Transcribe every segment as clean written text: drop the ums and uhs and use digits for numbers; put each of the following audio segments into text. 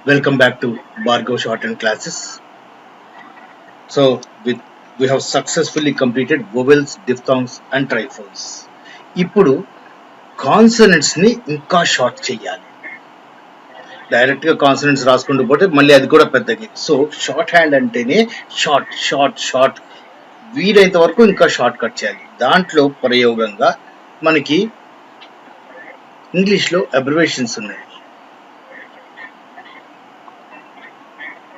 Welcome back to Bargo Shorthand classes. So, we have successfully completed vowels, diphthongs and triphones. ఇప్పుడు consonants ని ఇంకా short చేయాలి. Direct గా consonants రాసుకుంటూ పోతే మళ్ళీ అది కూడా పెద్దది. సో షార్ట్ హ్యాండ్ అంటేనే షార్ట్ వీలైనంత వరకు ఇంకా షార్ట్ కట్ చేయాలి. దాంట్లో ప్రయోగంగా మనకి ఇంగ్లీష్ లో అబ్రివేషన్స్ ఉన్నాయి.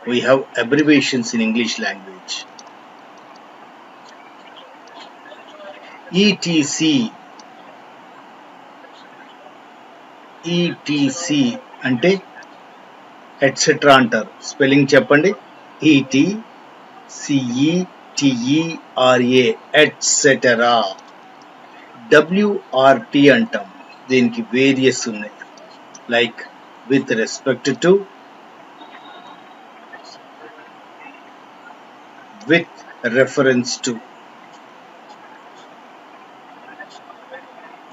We have abbreviations in English language. ETC అంటే ఎట్సెట్రా అంటారు. స్పెల్లింగ్ చెప్పండి. ETCETERA ఎట్సెటరా. WRT అంటాం. దీనికి వేరియస్ ఉన్నాయి. Like with respect to, with reference to,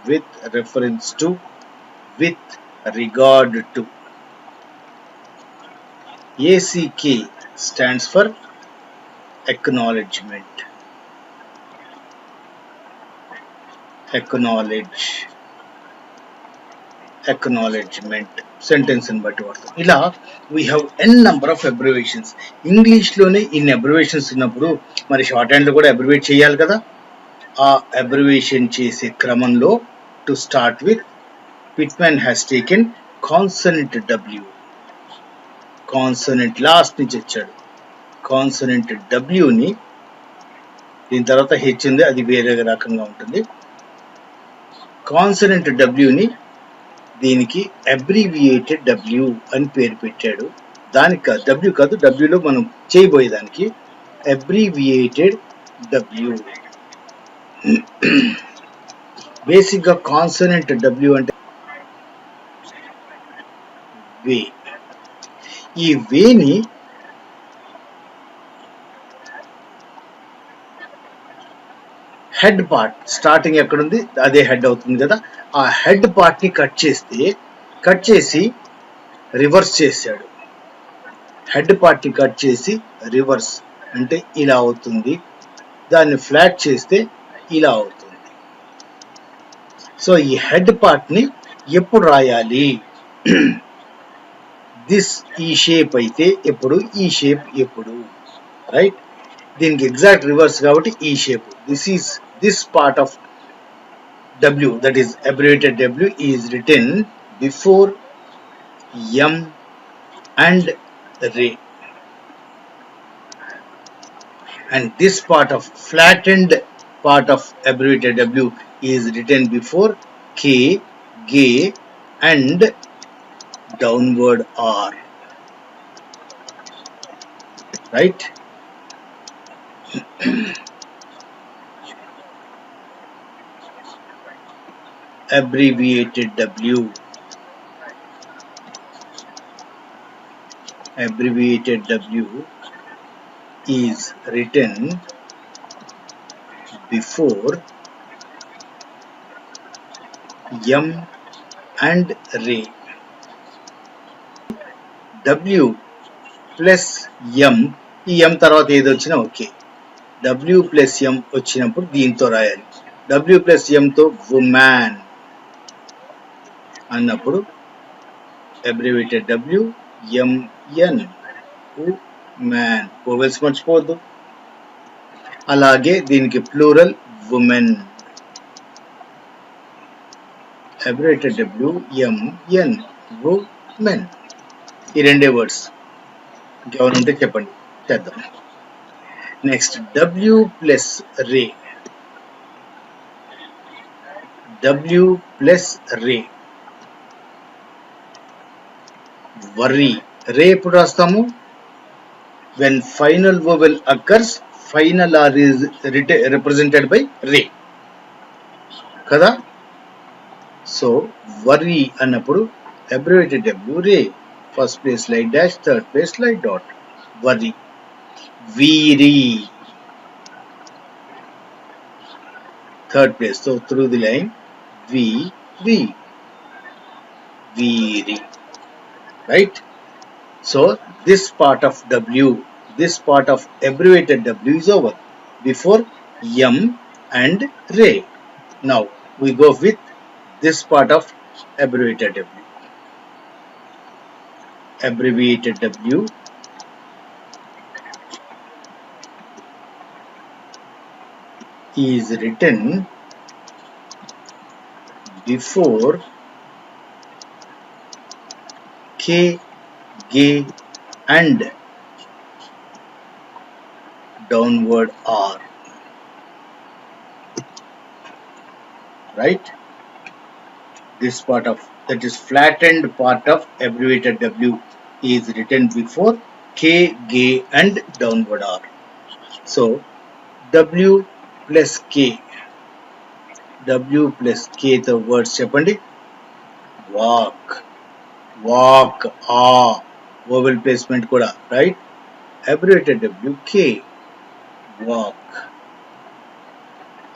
with reference to, with regard to. ACK stands for acknowledgement. Acknowledgement sentence అని బట్టి వాడతాం. ఇలా we have n number of abbreviations. English లోనే ఇన్ని అబ్రివేషన్స్ ఉన్నప్పుడు మరి షార్ట్ హ్యాండ్ లో కూడా అబ్రివేట్ చేయాలి కదా. ఆ అబ్రివేషన్ చేసే క్రమంలో to start with Pitman has taken consonant W. Consonant last నుంచి వచ్చాడు. కాన్సనెంట్ W ని దీని తర్వాత హెచ్ ఉంది, అది వేరే రకంగా ఉంటుంది. కాన్సనెంట్ W ని దీనికి అబ్రివియేటెడ్ W అని పేరు పెట్టాడు. దానికి W కాదు, W లో మనం చేయబోయేదానికి అబ్రివియేటెడ్ W. బేసిక్ గా కాన్సనెంట్ W అంటే వే. ఈ వేని హెడ్ పార్ట్ స్టార్టింగ్ ఎక్కడుంది అదే హెడ్ అవుతుంది కదా. ఆ హెడ్ పార్ట్ ని కట్ చేసి రివర్స్ చేశాడు. హెడ్ పార్ట్ ని కట్ చేసి రివర్స్ అంటే ఇలా అవుతుంది. దాన్ని ఫ్లాట్ చేస్తే ఇలా అవుతుంది. సో ఈ హెడ్ పార్ట్ ని ఎప్పుడు రాయాలి? దిస్ ఈ షేప్ అయితే ఎప్పుడు, ఈ షేప్ ఎప్పుడు, రైట్? దీనికి ఎగ్జాక్ట్ రివర్స్ కాబట్టి ఈ shape. This part of W, that is abbreviated W, is written before M and Ray, and this part of flattened part of abbreviated W is written before K, G and downward R, right? Abbreviated W. Abbreviated W is written before M and Ray. W plus M, ఈ M తర్వాత ఏది వచ్చినా okay. W plus M వచ్చినప్పుడు దీంతో రాయాలి. W plus M తో woman అన్నప్పుడు abbreviated W, M, N, woman. Vowels మర్చిపోవద్దు. అలాగే దీనికి plural women. abbreviated W, M, N, women. ఈ రెండే వర్డ్స్. ఇంకేమైనా ఉంటే చెప్పండి, చేద్దాం. నెక్స్ట్ W ప్లస్ రే. W ప్లస్ రే. వర్రీ. రే ఎప్పుడు రాస్తాము? when final vowel occurs, final R is represented by రే కదా. సో వర్రీ అన్నప్పుడు abbreviated W, ray. First place light dash, third place light dot. Worry. Very. Third place, so through the line very. Right? So this part of W, this part of abbreviated W is over before M and Ray. Now we go with this part of abbreviated W. Abbreviated W is written before K, G and downward R, right? This part of, that is flattened part of abbreviated W is written before K, G and downward R. So W plus K, W plus K తో words చెప్పండి. Walk, walk, ఆ, vowel placement కూడా, right? Abbreviated W K, walk.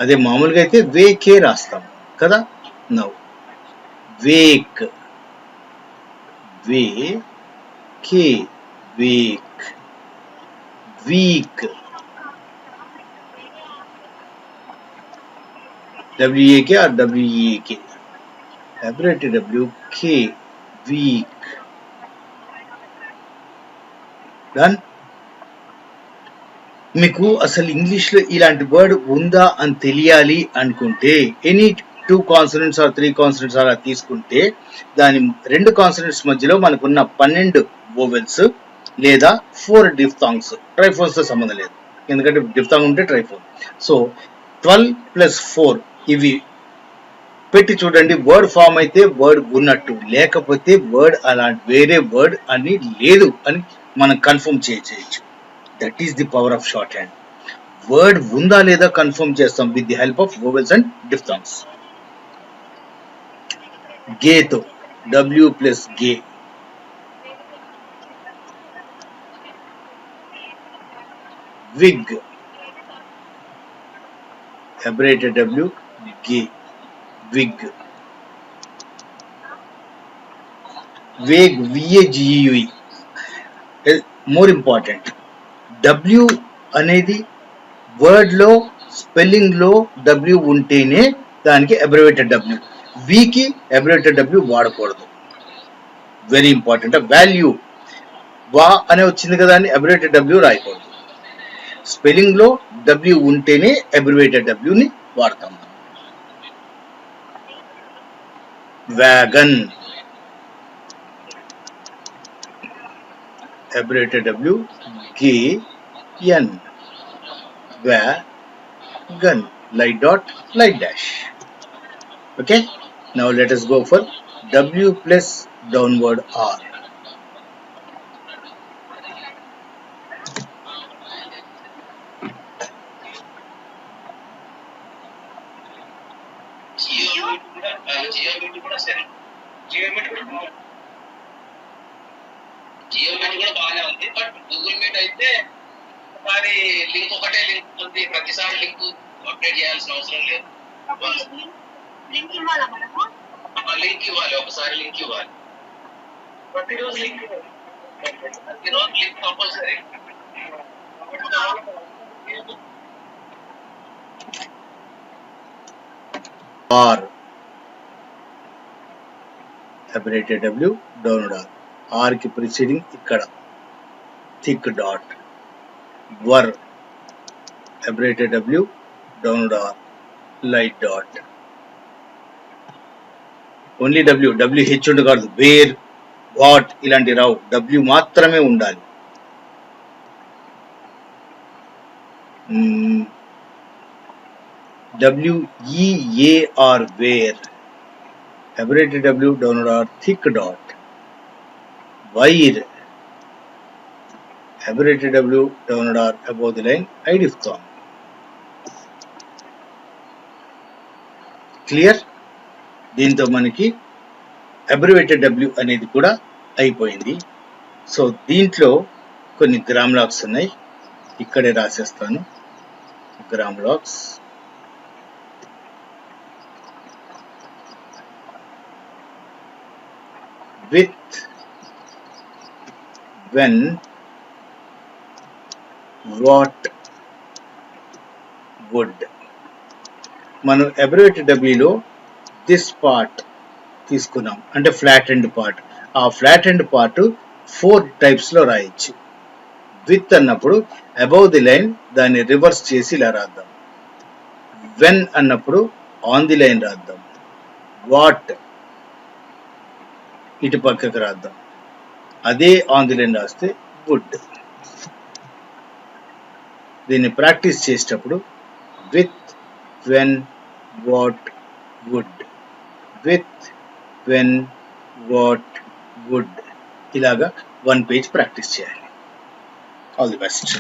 అదే మామూలుగా అయితే వే కే రాస్తాం కదా. Now Wake, way K, Wake. Week, WAK or WEAK, abbreviated W K, weak. Done? మీకు అసలు ఇంగ్లీష్లో ఇలాంటి వర్డ్ ఉందా అని తెలియాలి అనుకుంటే ఎనీ 2 కాన్సనెంట్స్ ఆర్ 3 కాన్సనెంట్స్ అలా తీసుకుంటే దాని 2 కాన్సనెంట్స్ మధ్యలో మనకున్న 12 వోవెల్స్ లేదా 4 డిఫ్థాంగ్స్, ట్రైఫోన్స్ తో సంబంధం లేదు ఎందుకంటే డిఫ్థాంగ్ ఉంటే ట్రైఫోన్. సో 12 ప్లస్ 4 ఇవి పెట్టి చూడండి, వర్డ్ ఫామ్ అయితే వర్డ్ ఉన్నట్టు, లేకపోతే వర్డ్ అలాంటి వేరే వర్డ్ అని లేదు అని మనం కన్ఫర్మ్ చేయొచ్చు. That is the power of shorthand. Word ఉందా లేదా కన్ఫర్మ్ చేస్తాం with the help of vowels and diphthongs. గేతో W ప్లస్ గే, విగ్, అబ్రేటెడ్ W గే, wig. Vague, VAGUE. More important, W అనేది వర్డ్ లో స్పెల్లింగ్ లో W ఉంటేనే దానికి అబ్రివేటెడ్ W. కి అబ్రివేటెడ్ W వాడకూడదు. Very important. వాల్యూ వా అనే వచ్చింది కదా అని అబ్రివేటెడ్ W రాయకూడదు. స్పెల్లింగ్ లో W ఉంటేనే అబ్రివేటెడ్ W ని వాడతాం. Wagon, abbreviated W G N, wagon, light dot, light dash. Okay, now let us go for W plus downward R. Geometry కూడా బాగానే ఉంది, బట్ గూగుల్ మీట్ అయితే ఒకసారి లింక్ ఒకటే లింక్ ఉంది, ప్రతిసారి లింక్ అప్డేట్ చేయాల్సిన అవసరం లేదు. లింక్ ఇవ్వాలి, ఒకసారి లింక్ ఇవ్వాలి, ప్రతిరోజు link compulsory. R, abbreviated W downward R. R కి preceding ఇక్కడ thick dot. Were, abbreviated W downward R, light dot. Only WH ఉండకూడదు. వేర్, వాట్ ఇలాంటి రావు, W మాత్రమే ఉండాలి. WEAR, wear, abbreviated W downward R, thick dot. Wire, abbreviated W downward R, above the line, I diphthong. Clear? దీంతో మనకి abbreviated W అనేది కూడా అయిపోయింది. సో దీంట్లో కొన్ని గ్రామ్ లాక్స్ ఉన్నాయి, ఇక్కడే రాసేస్తాను. Grammalogues with when, what, would. మనం అబ్రివేటెడ్ డబ్ల్యూలో దిస్ పార్ట్ తీసుకున్నాం, అంటే ఫ్లాట్ ఎండ్ పార్ట్. ఆ ఫ్లాట్ ఎండ్ పార్ట్ 4 టైప్స్లో రాయొచ్చు. విత్ అన్నప్పుడు అబౌవ్ ది లైన్ దాన్ని రివర్స్ చేసి ఇలా రాద్దాం. వెన్ అన్నప్పుడు ఆన్ ది లైన్ రాద్దాం. వాట్ ఇటు పక్కకు రాద్దాం. అదే ఆన్ ది లైన్ రాస్తే వుడ్. దీన్ని ప్రాక్టీస్ చేసేటప్పుడు with, when, what, would, with, when, what, would ఇలాగా 1 పేజ్ ప్రాక్టీస్ చేయాలి. All the best.